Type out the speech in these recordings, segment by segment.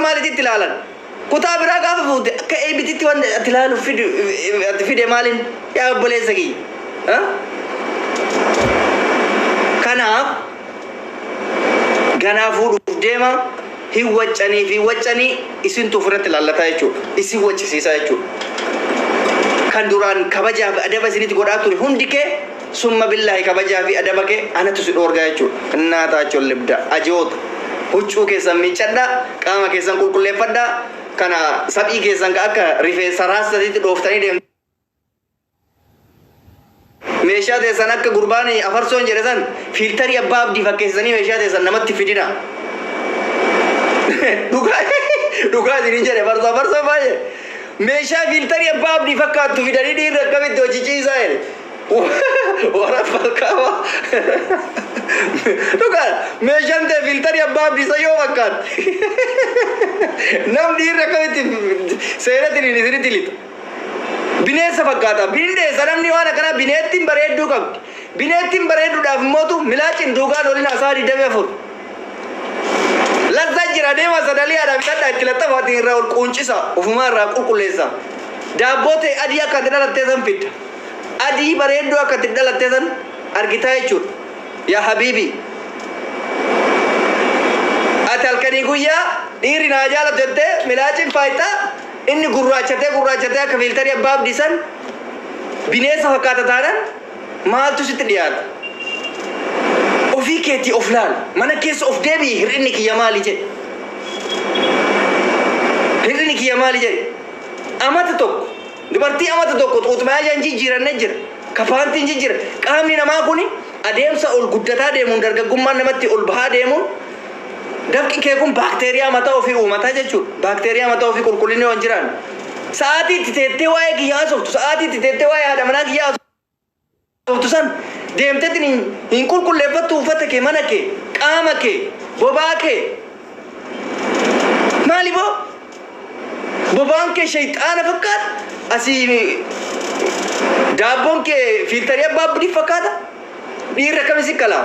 نورماليتي تلالن كتاب راقا فوت كأي بتيتي وان تلالو في مالين يا بولي سكي ها كنا فود ديما هي وجاني في وجاني اسين تفرت لالتا يجو اسي وجه سيسا يجو كان دوران كبجا ادبا سيني تغوراتو هونديك ثم بالله كبجا في ادبك انا تسد اورغا يجو اناتا چول لبدا اجوت huccuu keessan miicadha qaama keessan qulqulleeffadha kana saphii keessan akka rifeensa raasatitti dhooftanii deemtu meeshaa teessan akka gurbaanii afarsoon jedhe san fiiltarii abbaa abdii fakkeessanii meeshaa teessan namatti fidina dhugaa isin jedhe afarsoo baay'ee meeshaa fiiltarii abbaa abdii fakkaattu fidanii dhiirri akkamitti hojjichiisaa jedhe warra falkaawaa dhugaa meeshaan ta'e fiiltarii abbaa abdii isa yoo fakkaatti namni dhiirri akkamitti seeratiin isinitti lixa bineensa fakkaata bineensa namni waan akkana bineettiin bareedduu qabdi bineettiin bareedduudhaaf immootu milaachiin duugaan olin asaa 24 lazza jira deema sadaliyaadha bitadha itti laxafaatiin irraa ol quuncisa ofumaa irraa qulqulleessa daabboo ta'e adii akka itti dhalattee san fidda adii bareedduu akka itti dhalattee san argitaa jechuudha yaa habiibi ati halkanii guyyaa dhiirri naa jaalatu jettee milaachiin faayitaa inni gurraachatee akka fiiltarii abbaa abdii san bineensa fakkaata taanaan maaltu sitti dhiyaata ofii keetii of laal mana keessa of deebii hir'inni kiyya maali jedhe amata tokko dubartii amata tokko xuuxumaa jaan jijjiirannee jira kafaantiin jijjiira qaamni namaa kun adeemsa ol guddataa deemuun dargaggummaan namatti ol bahaa deemuun dafqi kee kun baakteeriyaa mataa ofii uumataa jechuudha baakteeriyaa mataa ofii qulqullinni waan jiraan sa'aatii itti teettee waa'ee kiyyaa softu sa'aatii itti teettee waa'ee haadha manaa kiyyaa softu san deemteetiin hin qulqulleeffattu uffata kee mana kee qaama kee bobaa kee maali bobaan kee shayxaana fakkaata asii daabboon kee fiiltarii abbaa abdii fakkaata dhiirri akkamisi kalaa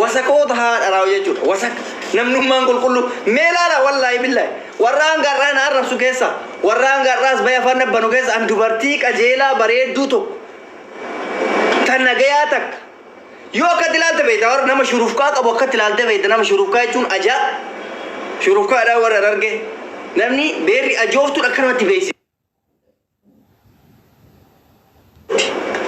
wasaqoota haadha raawu jechuudha wasaq namnummaan qulqullu meelaala wallaahi billaahi warraan garraa na arrabsu keessa warraan garraas baya afaan dhabbanu keessa an dubartii qajeelaa bareedduu tokko tan nagayaa takka yoo akkatti ilaalte beekta warra nama shurufkaa qabu akkatti ilaalte beekta nama shurufkaa jechuun ajaa shurufkaadhaan warra arge namni beerri ajooftuudha akkanumatti beeksi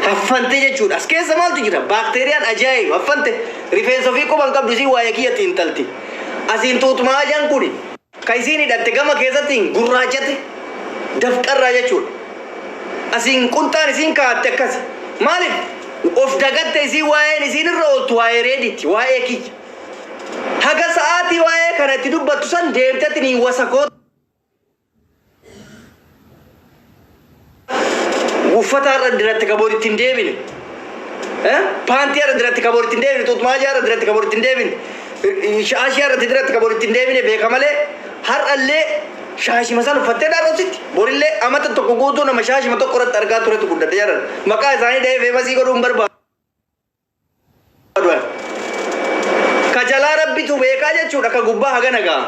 haffante jechuudha as keessa maaltu jira baakteeriyaan ajaa'iba haffante rifeensa ofii quban qabdu isii waa'ee kiyyatti intalti asiin tuutumaa ajaan kuni ka isiin hidhatte gama keessatti gurraachate dafqarraa jechuudha asiin qunxaan isiin kaa'atte akkas maaliif of dagatte isii waa'een isiin irra ooltu waa'ee reeditti waa'ee kiyya haga sa'aatii waa'ee kana itti dubbattu san deemtetti ni wasakoota uffata irra diratti kaboor ittiin deebine paantii irra diratti kaboor ittiin deebine tuutumaa irra diratti kaboor ittiin deebine shaashii irra diratti kaboor ittiin deebine beeka malee har'allee shaashima san uffattee dhaarrobsitti borillee amata tokko guutuu nama shaashima tokko irratti argaa turetu guddate jaran maqaa isaanii dhahee feemasii godhuun barbaadu ka jalaa rabbitu beekaa jechuudha ka gubbaa haga nagaa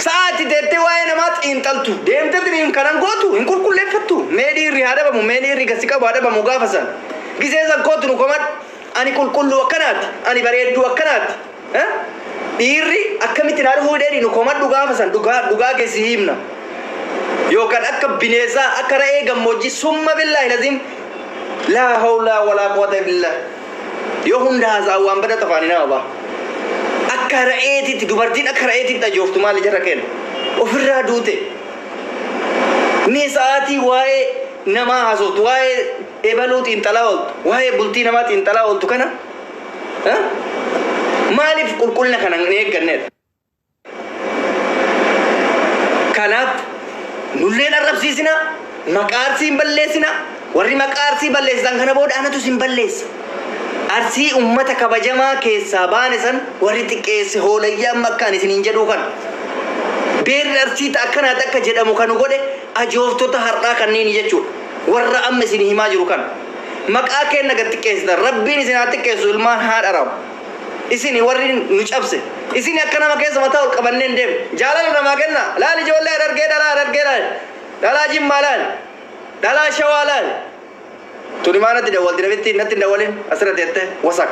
saati teettee waa'ee namaa xiinxaltu deemtetiin kanan gootu hin qulqulleeffattu mee dhiirri haa dhabamu mee dhiirri gasi qabu haa dhabamu gaafa san gisee san kootu nu komad ani qulqulluu akkanaati ani bareedduu akkanaati dhiirri akkamitti naa dhufuu dheedhi nu komadhu gaafa san dhugaa keessi himna yookaan akka bineensaa akka ra'ee gammoojjii summa billaahi laziim laa hawla walaa quwwata billah yoo hunda haasa'u waan bada tafaanii nama ba'a akka ra'eetitti dubartiin akka ra'eetitti ajooftu maali jara kenna ofirraa duute mee sa'aatii waa'ee namaa haasoftu waa'ee ebaluu xiinxalaa ooltu waa'ee bultii namaa xiinxalaa ooltu kana maaliif qulqullina kana hin eeggannedha kanaaf nulleen arrabsiisina maqaarsii hin balleessina warri maqaarsii balleessisan kana booda anatu sin balleessa arsii ummata kabajamaa keessaa baane san warri xiqqeesse hoolayyaa makkaan isiniin jedhuu kan beerri arsii akkanaat akka jedhamu kan godhe ajooftota har'aa kanneen jechuudha warra amma isin himaa jiru kan maqaa kenna gad xiqqeessitan rabbiin isin haa xiqqeessu ilmaan haa dharamu isin warri nu cabse isini akkana makee samata ol qabanneen deem jaalala namaa kenna laal ijoollee arargee dhalaa jimmaa laal dhalaa shawaa laal tuni maanatti dawwalti nabitti natti dawwalin asirra teette wasak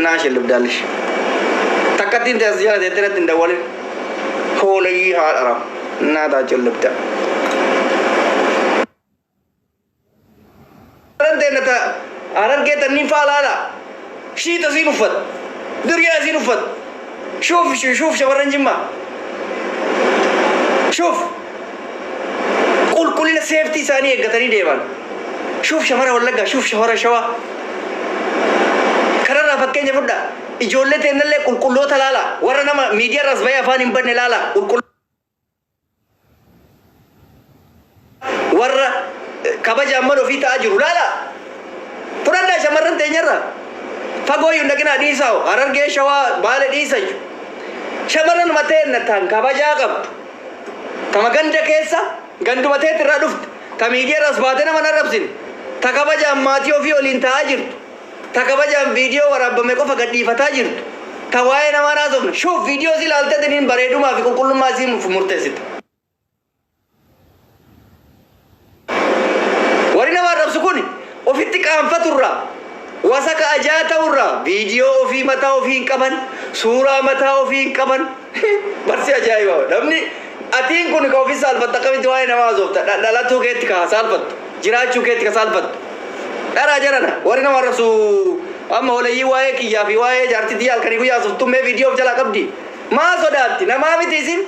naa shillibdaallish takkattiin tees jala teette natti dawwalin hoolayii haadharam naa taa shillibda teenata arargee tanniin faalaadha shiita siin uffat duriyaa siin uffat شوف شبرن جمع شوف كل سيفتي ثانية قتني ديوان شوف شمرة ولا شوف شهرة شوا كرر فكين جبردا إجولة تنلله كل ثلالا ورنا ما ميديا رزبايا فان إمبر نلالا كل ورا كبا جامن وفي تاجر لالا فردا شمرن تنجرا فقوي يندكنا ديساو أررجع شوا باله ديساج شمرن متين نتان كباجا قب كم غنجة كيسا غندو متين ترادوفت كميديا رسباتنا من الربسين تكباجا ماتيو في أولين تاجر تكباجا فيديو ورب ميكو فقدي فتاجر تواي نما نازم شوف فيديو زي لالته دنين بريدو ما في كل ما زي مرتزت ورينا ما رب سكوني وفيتك أنفتورا وسك أجاتا ورا فيديو في متا وفي كمان سورة متا وفي كمان برسي أجايبا نمني أتين كوني كوفي سالفت تكمل دواي نمازوف لا توكيت كا سالفت جرا توكيت كا سالفت أرا جرانا ورينا ورسو أما ولا يواي كي يا في واي جارتي ديال كني كويا سوف تمي فيديو بجلا كبدي ما صدقتي نما بتيسين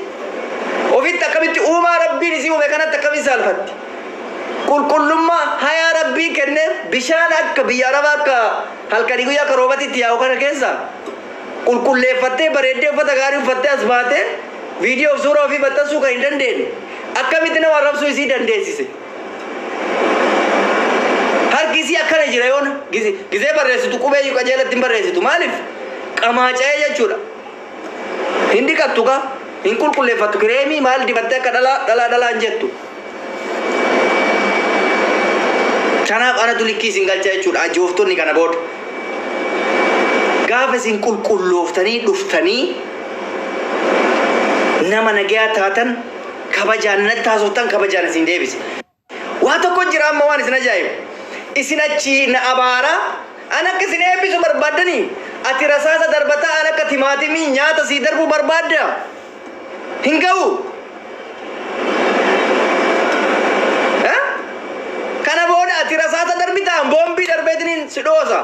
وفي تكمل أوما ربي نسيو مكانة تكمل سالفت كل ما هيا ربي كنّه بيشانك بيارواك هل كريجو يا كروبتي تياو كنا كيسا كل لفتة بريدة فتة غاري فتة أسباتة فيديو صورة في فتة سوكا إنترنت أكمل إتنا وارب سويسي دندسي سه هر كيسي أكره جرايون كيسي بريسي تو كوبي يوكا جالا تيم بريسي تو مالف كما جاي يا چورا هندي كاتوكا إنكول كل لفتة كريمي مال دي فتة كدلا أنجتو Kanaaf ana tulikki singalcha jechuudha ajooftonni kana booda gaafa isin qulqullooftanii dhuftanii nama nagaa taatan kabajaan natti taasoftan kabajaan isin deebise waa tokko jira amma waan isin ajaa'ibu isin achi na abaara ana akka isin eebbisu barbaadanii ati rasaasa darbataa ana akka timaatimii nyaata sii darbuu barbaadda hin ga'u ati rasata darbitaan bombii darbeetiniin si dhoosa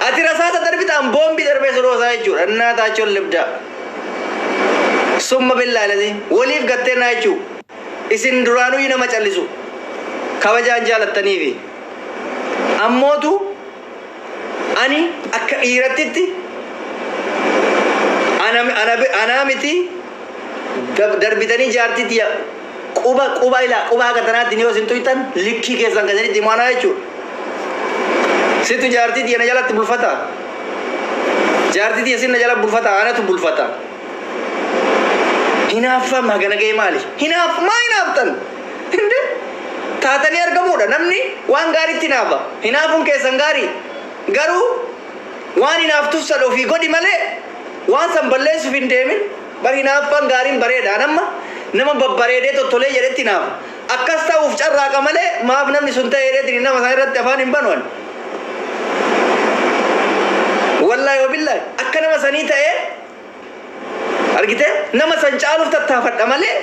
ati rasata darbitaan bombii darbee si dhoosa jechuudha innaa taachoon libda summa billaalati waliif gattee naa jechuu isin duraanuu nama callisu kabajaan jaalattaniifi ammootu ani akka dhiirattitti anaa miti darbitanii jaartitti quba ila quba katanaatti ni osin tuitan likki keessan kasanii dimaana jechuudha situ jaartii diina jalatti bulfata jaartii diina sinna jala bulfata anatu bulfata hinaafa magana gee maali hinaaftan hinde taatanii argamuudha namni waan gaariitti naafa hinaafuun keessan gaarii garuu waan hinaaftuuf sadha ofii godhi malee waan san balleessuuf hin deemin bar hinaafan gaariin bareeda nama babbareedee tottolee jedhetti naaf akkas ta'uuf carraaqa malee maaf namni sun ta'ee jedhetti nama san irratti afaan hin banuun wallahi wabillahi akka nama sanii ta'ee argite nama san caaluuf tattaafadha malee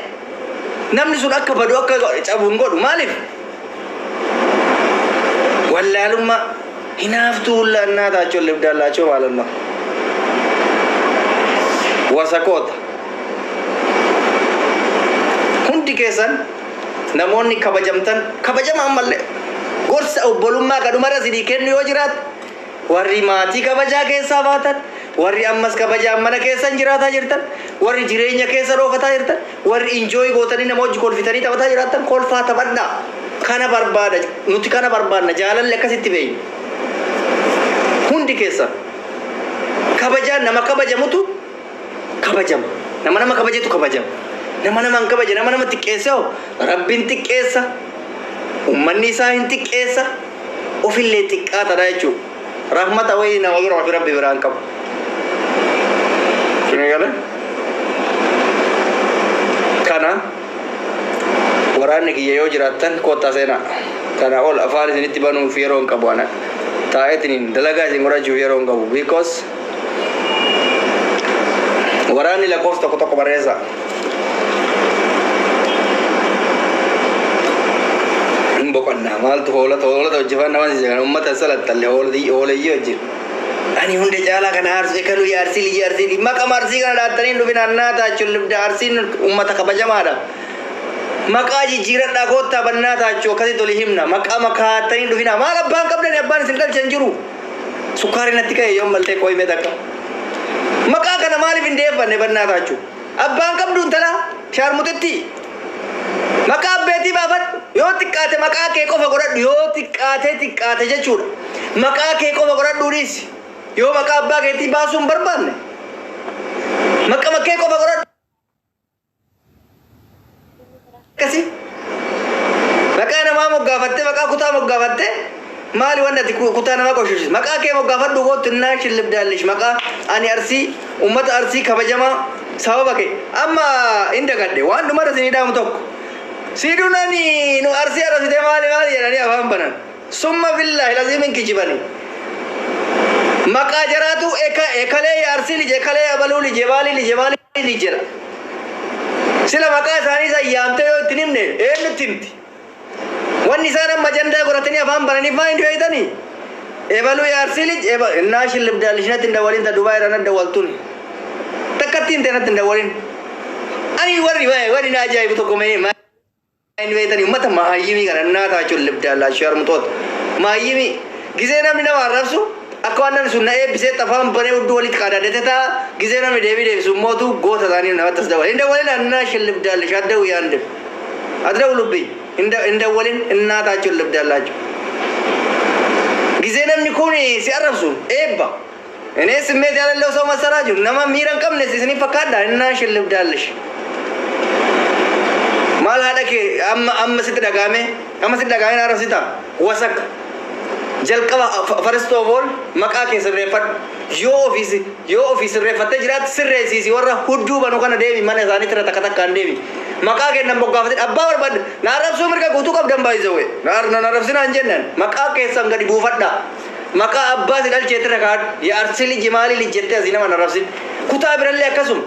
namni sun akka badu akka cabu hin godhu maaliif wallaalummaa hinaaftuu laannaa taachoon libdallaachoo maalallah wasakoota hundi keessan namoonni kabajamtan kabajama ammallee gorsa obbolummaa kadhumara sidii kennu yoo jiraat warri maatii kabajaa keessaa baatan warri ammas kabajaa mana keessan jiraataa jirtan warri jireenya keessa roofataa jirtan warri enjoy gootanii nama wajji kolfitanii taphataa jiraatan kolfaa taphadhaa kana barbaada nuti kana barbaadna jaalalli akkasitti beeyi hundi keessan kabajaan nama kabajamutu kabajama nama kabajetu kabajama nama kabaje nama xiqqeessa rabbiin xiqqeessa ummanni isaa hin xiqqeessa ofillee xiqqaatadha jechuudha rahmata wayii nama biroo fi rabbi biraan qabu Ini kan? Karena waraanni kiyya yoo jiraattan kottaa seenaa. Kana ol afaan isinitti banuuf yeroo hin qabu ana. Taa'eetiin dalagaa isin qorachuuf yeroo hin qabu. Because waraanni lakkoofsa tokko tokko barreessa. Hin boqonnaa maaltu hoolata hojjefanna waan isa kana uummata salattalle hooleyyii hojjetu. Ani hunde caalaa kana arsii kanuu arsii maqaa arsii kana dhaattanii dhufin annaa taachuun libda arsiin uummata kabajamaadha. Maqaa jijjiiradhaa koottaa bannaa taachuu akkasitti oli himna. Maqaa makaattanii dhufina. Maal abbaan qabdani abbaan isin galchan jiru. Sukkaari natti ka'e yoo maltee qooyime takka. Maqaa kana maaliif hin deeffanne bannaa taachuu? Abbaan qabduun talaa shaarmutetti. Maqaa abbeetii baafadhu. Yoo xiqqaate maqaa kee qofa godhadhu. Yoo xiqqaate jechuudha. Maqaa kee qofa godhadhuunis. Yoo maqaa abbaa keetii baasuu hin barbaanne. Maqaa kee qofa godhadhu. Kasi maqaa namaa moggaafatte maqaa kutaa moggaafatte maali wanti ati kutaa namaa qoshishis maqaa kee moggaafadhu gootu innaa shillibdaallish maqaa ani arsii ummata arsii kabajamaa sababa kee amma hin dagadhe waan dhumara isinii dhaamu tokko siidunani nu arsii arasite maali jedhanii afaan banan summa billaahi laziimin kijibani maqaa jaraatu ekalee arsii lije ekalee abaluu lije baali lijera sila maqaa isaanii isa yaamtee yoo ittiin himne eenyutti himti wanni isaan amma jandaa godhatanii afaan bananiif maa hin dhiyeeytanii ebaluu yaarsiilij innaa shillibdaallishinatti hin dawwalin ta dubaa irraan dawwaltuun takkatti hin ta'inatti hin dawwalin ani warri na ajaa'ibu tokko mee maa hin dhiyeeytanii ummata maayyimii kana innaa taachuun libdaallaa sharmutoota maayyimii gisee namni nama arrabsu akka waan namni sun na eebbisee afaan banee hudduu walitti qadaadate taa gisee namni deebisu mootu goota isaanii namatti as dawwalin hin dawwalin annaa shillibdaallish adda uyyaan deemu adda ulubbii hin dawwalin innaa taachuun libdaallaachu gisee namni kun si arrabsuun eebba inni simmeeti yaalallee osoo masaraa jiru nama miira hin qabne isinii fakkaadha innaa shillibdaallish maal haadha kee amma sitti dhagaame arrabsita wasakka jalqaba first of all maqaa kee sirreeffadhu yoo ofii sirreeffattee jiraatti sirreessiisi warra hudduu banu kana deemi mana isaanii tira takka takkaan deemi maqaa kee nan boggaafatee abbaa barbaadde na arrabsuu mirga guutuu qabdan baay'isawe na arrabsinaan jennan maqaa keessan gadi buufadha maqaa abbaa si dhalchee tira kaadhu yaa arsili jimaali lijjettee asii nama na arrabsin kutaa birallee akkasuma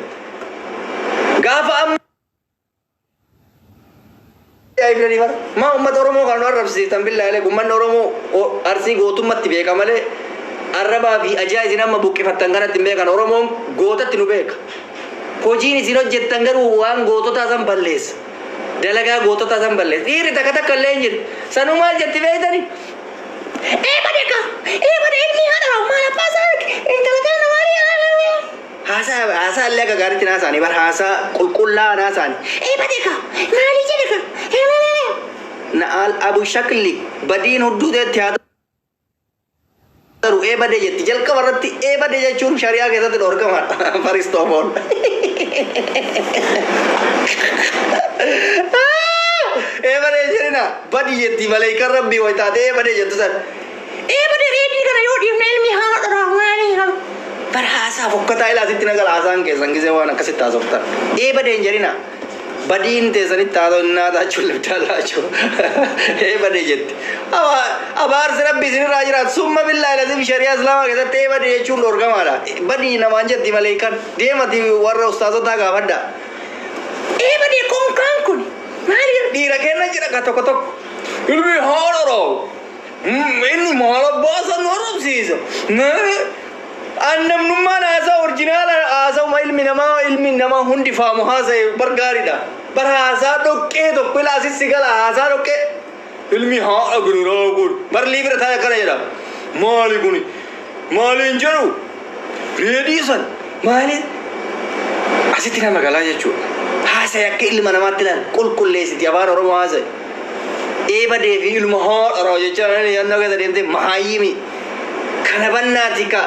gaafa amma ma ummata oromoo kan arrabsiisan billaalee ummanni oromoo arsii gootummatti beeka malee arrabaa fi ajaa isin amma buqqifattan kanatti beekan oromoon gootatti nu beeka hojiin isin hojjettan garuu waan goototaa san balleessa dalagaa goototaa san balleessa dhiirri takka takka illee hin jiru sanuu maal jetti beeytani bade ilmi haadha maal abbaa isaa intala kana maali haasaa illee akka gaariitti naasaanii bar haasaa qulqullaa naasaanii bade maali jedhe naal abu shakli badiin hudduuteetti haa taru bade jetti jalqaba irratti bade jechuun shariyaa keessatti dhorkama faristoofon bade jirina badi jetti malaayikaan rabbii waytaate bade jettu san bade reedii kana yoo dhiifne ilmi haadha maali bar haasaa fokkataa ilaasitti nagala haasaan keessan gisee waan akkasitti haasoftan bade hin jedhina badiin teessanitti taatoo innaa taachuun libdaallaachu bade jetti abaarsi rabbi isinirraa jiraatu summa billaahi lazim shariyaa islaamaa keessatti bade jechuun dhorkamaadha badii namaan jetti malaayikaan deemati warra ustaasotaa gaafadha bade konkaan kun maali dhiira kenna jira ka tokko ilmi haadharoo inni maala baasan warrabsiisa annamnummaan haasaa orjinaala haasaa ilmi namaa hundi faamu haasa'e bargaariidha bar haasaa dhoqqee tokko ilaasis gala haasaa dhoqqee ilmi haadha guniraa kun bar liibira taa'e akkana jedha maali kuni maali hin jedhu reedii san maali asitti nama galaa jechuudha haasa'e akka ilma namaatti ilaala qulqulleessiti afaan oromoo haasa'e badee fi ilma haadha jechaan yannoo keessa deemtee maayyimi kana bannaati ka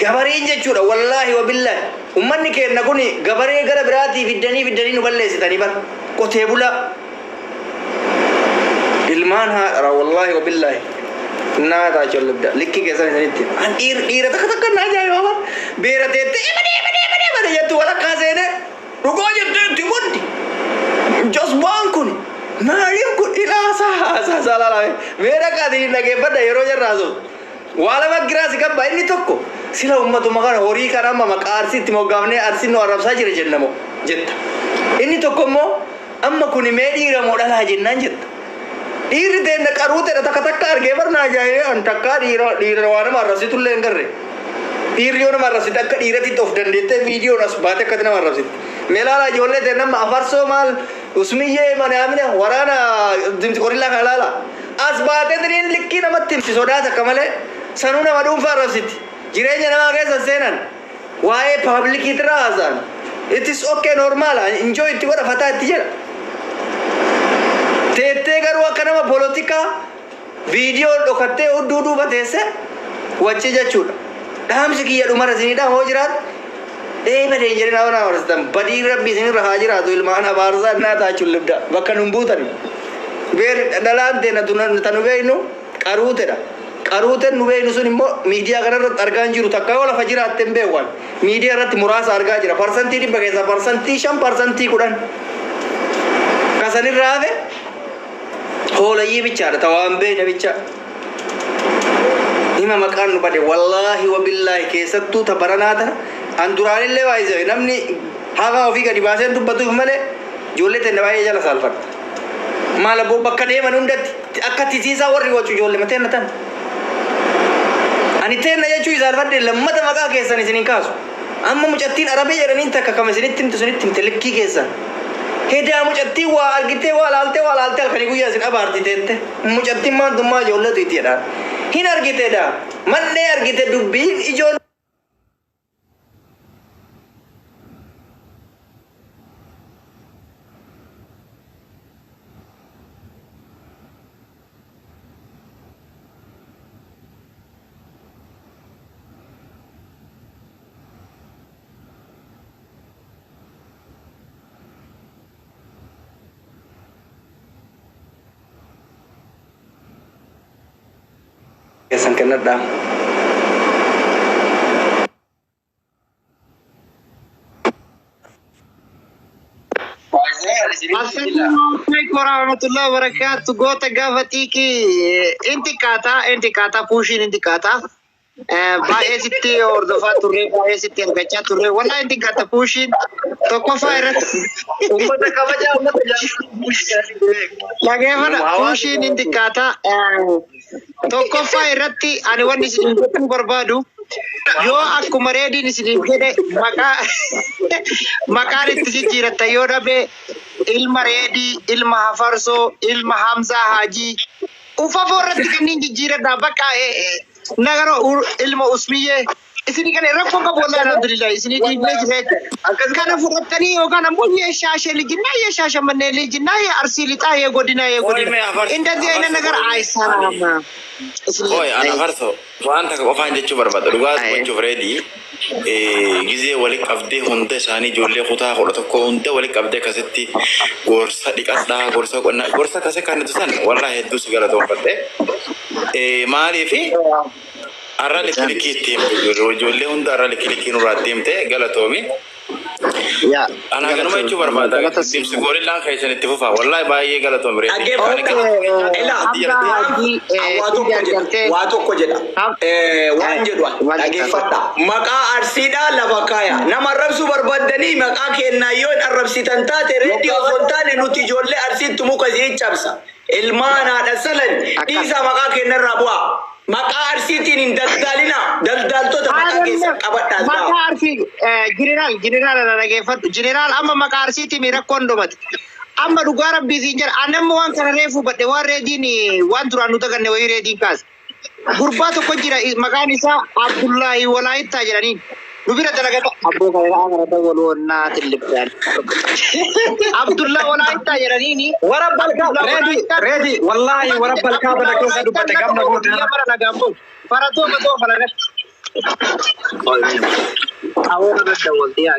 gabareen jechuudha wallaahi wabillaahi ummanni keenna kun gabaree gara biraatii fiddanii nu balleessitanii bar qotee bulaa ilmaan haadha wallaahi wabillaahi naa taachuu libda likki keessan isanitti an dhiira takka naa ajaa'iba bar beera teettee badee fedhe jettu walakkaa seene dhugoo jettu itti muddi josbaan kun maaliif kun ilaasaa salaalame meera qaadii dhageeffadha yeroo jarraasu wala magiraasi qabba inni tokko sila ummatuma kana horii kana amma maqaa arsiitti moggaafnee arsiin nu arrabsaa jira jennamo jetta inni tokko immoo amma kun mee dhiiramoo dhalaa jennaan jetta dhiirri deemna qaruuteedha takka argee barnaa jaayee an takkaa dhiira waa nama arrabsitullee hin garre dhiirri yoo nama arrabsite akka dhiiratitti of dandeettee viidiyoon as baate akkati nama arrabsitte meelaala ijoollee ta'e nama afarsoo maal usmiyyee manaamina waraana dimti qorillaa kana laala as baatee tiniin likkii namatti himti sodaata akka malee sanuu nama dhuunfaa arrabsitti jireenya namaa keessa seenan waa'ee paabliikii irraa haasa'an it is okay normal enjoy itti godha fataa itti jedha teettee garuu akka nama polotikaa viidiyoo dhokattee hudduu duuba teesse wacci jechuudha dhaamsi kiyya dhumara isinidha hoo jiraat badeen jedhina wana warsitan badii rabbi isinirra haa jiraatu ilmaan abaarsaa innaa taachuun libda bakka nun buutani beer dhalaan teena tanu beeynu qaruutedha qaruuteen nu beeynu sun immoo miidiyaa kanarratti argaa hin jiru takka yoo lafa jiraatte hin beekan miidiyaa irratti muraasa argaa jira parsantii 100 keessaa parsantii 5 parsantii 10 kasanirraa hafe hoolayyii bichaadha tawaan beeyna bicha hima maqaan nu bade wallaahi wabillaahi keessattuu tabaranaa tana an duraanillee waayise namni haga ofii gadi baaseen dubbatuuf malee ijoollee tenne baay'ee jala saalfadha maal abboo bakka deeman hundatti akka tisiisaa warri wacu ijoollee mateenna tan ani teenna jechuu isaalfadhe lammata maqaa keessan isinin kaasu amma mucattiin arabee jedhaniin takka kama isinitti himte sunitti himte likkii keessan hedaa mucattiin waa argitee waa laaltee halkanii guyyaa isin abaarti teette mucattiin maantummaa ijoolleetu itti jedhaan hin argiteedha mannee argite dubbiin ijoollee kesan kenada Assalamualaikum warahmatullahi wabarakatuh. Gota gavatiki inti kata pushin inti kata bae sitti ordofa turre bae sitti argacha turre wala inti kata pushin toko fairat ummata kabaja ummata lage mana pushin inti kata toko fairatti ani wani isin barbadu yo akkuma reediin isin jedhe maqaan itti jijjiiratta yoo dhabe ilma reedii ilma hafarsoo ilma hamzaa haajii ufa forratti kanniin jijjiiradha bakka nagaro ilma usmiyyee isini kana rakkoo qabu wallahi alhamdulillah isini diinee jireenya kana fudhattanii yookaan ammoo yeeshaashe lijinaa yeeshaashe mannee lijinaa yee arsii lixaa yee godinaa indazii ayna nagar aayisarama Oi, ana farso. Wanta ka qofaan jechuu barbaada. Dhugaas gochuuf reedii. Gizee walitti qabdee hunda isaanii ijoollee kutaa kudha tokko hunda walitti qabdee akkasitti gorsa dhiqadhaa gorsa qonnaa gorsa akkasii kan nuti san walaa hedduu si galatoonfadhe. Maaliifi arra likkilikii ittiin ijoollee hunda arra likkilikii nurraa deemte galatoomi. ya Ana ganuma jechuu barbaada. Dibsi gorillaan keessan itti fufaa. Wallahi baay'ee galatoom reedii. Waa tokko jedha waan jedhu dhageeffadha maqaa arsiidha lafa kaaya nama arrabsuu barbaadanii maqaa kennaa yoo hin arrabsitan taate reediyoo osoo hin taane nuti ijoollee arsiitti muka sii cabsa ilmaan haadha salan dhiisaa maqaa kennarraa bu'aa maqaa arsiitiin hin daldaalina daldaaltota maqaa keessa qabadhaa maqaa arsii jeneraal na dhageeffadhu jeneraal amma maqaa arsiitiin rakkoon dhumate amma dhugaa rabbii siin jira anamma waan kana reefu badhe waan reediin waan duraan nu daganne wayii reediin kaas gurbaa tokko jira maqaan isaa Abdullahi Walaayittaa jedhaniin nu bira dalagata abboo kana agara walonna tilibdan Abdullahi Walaayittaa jedhaniini warabbal kaaba reedi wallahi warabbal kaaba na keessa dubbate gamna goota mara nagambo farato mato falagat awon gadda waldiya